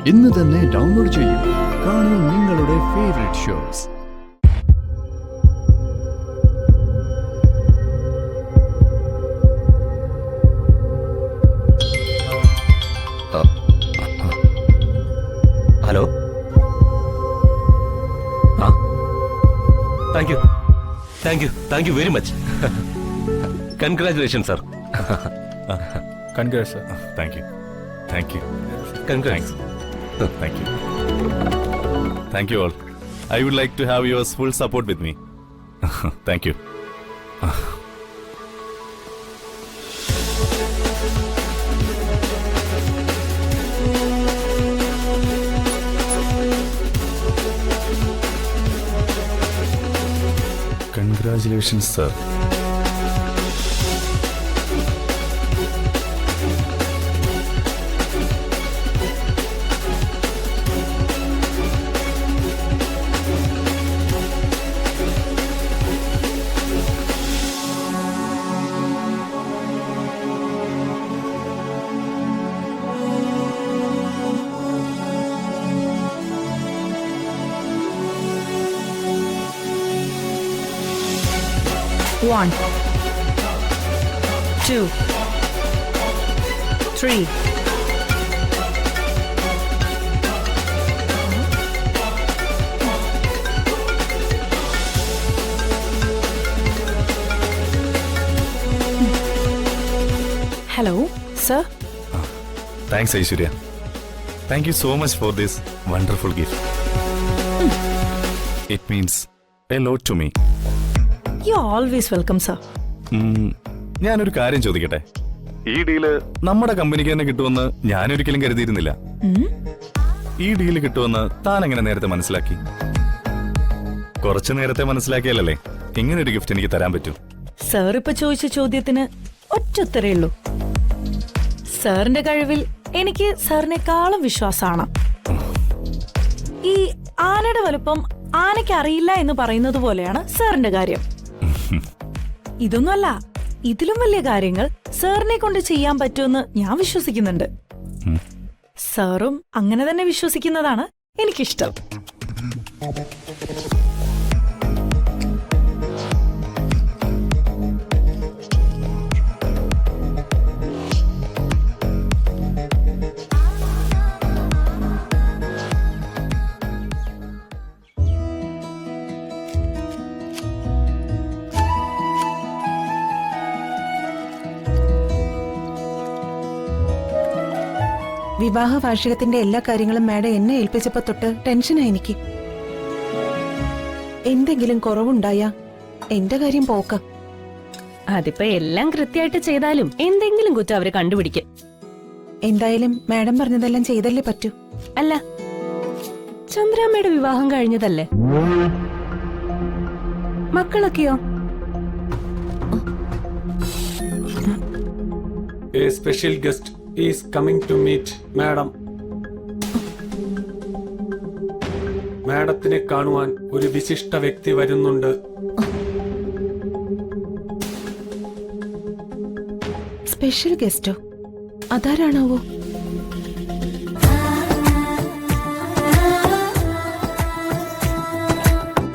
ഇന്ന് തന്നെ ഡൗൺലോഡ് ചെയ്യൂ. കാണൂ നിങ്ങളുടെ favourite shows. Hello. Thank you very much. Congratulation sir. Congrats, sir. Thank you. Thank you. Congrats. Thank you. Thank you all. I would like to have your full support with me. Thank you. Congratulations, sir. One, 2, 3. Hello, sir. Thanks, Aishwarya. Thank you so much for this wonderful gift. It means a lot to me. You're always welcome, sir. ഞാനൊരു കാര്യം ചോദിക്കട്ടെ? ഈ deal നമ്മുടെ കമ്പനിക്ക് തന്നെ കിട്ടുമെന്ന് ഞാനൊരിക്കലും കരുതിയിരുന്നില്ല. ഈ ഡീല് കിട്ടുമെന്ന് താൻ എങ്ങനെ നേരത്തെ മനസ്സിലാക്കി? കുറച്ചു നേരത്തെ മനസ്സിലാക്കിയാലല്ലേ ഇങ്ങനെ ഒരു ഗിഫ്റ്റ് എനിക്ക് തരാൻ പറ്റൂ. സാർ ഇപ്പൊ ചോദിച്ച ചോദ്യത്തിന് ഒറ്റ ഉള്ളൂ. സാറിന്റെ കഴിവിൽ എനിക്ക് സാറിനെക്കാളും വിശ്വാസമാണ്. ഈ ആനയുടെ വലുപ്പം ആനയ്ക്ക് അറിയില്ല എന്ന് പറയുന്നത് പോലെയാണ് സാറിന്റെ കാര്യം. ഇതൊന്നുമല്ല, ഇതിലും വലിയ കാര്യങ്ങൾ സാറിനെ കൊണ്ട് ചെയ്യാൻ പറ്റുമെന്ന് ഞാൻ വിശ്വസിക്കുന്നുണ്ട്. സാറും അങ്ങനെ തന്നെ വിശ്വസിക്കുന്നതാണ് എനിക്കിഷ്ടം. വിവാഹ വാർഷികത്തിന്റെ എല്ലാ കാര്യങ്ങളും മാഡം എന്നെ ഏൽപ്പിച്ചപ്പോ തൊട്ട് ടെൻഷനായി എനിക്ക്. എന്തെങ്കിലും കുറവുണ്ടായാ എന്റെ കാര്യം പോക്ക. അതിപ്പോ എല്ലാം കൃത്യമായിട്ട് ചെയ്താലും എന്തെങ്കിലും കുറ്റം അവര് കണ്ടുപിടിക്കും. എന്തായാലും മാഡം പറഞ്ഞതെല്ലാം ചെയ്തല്ലേ പറ്റൂ. അല്ല, ചന്ദ്രാമ്മയുടെ വിവാഹം കഴിഞ്ഞതല്ലേ? മക്കളൊക്കെയോ? A special guest is coming to meet Madam. മാഡത്തിനെ കാണുവാൻ ഒരു വിശിഷ്ട വ്യക്തി വരുന്നുണ്ട്. സ്പെഷ്യൽ ഗസ്റ്റോ? അതാരാണാവോ?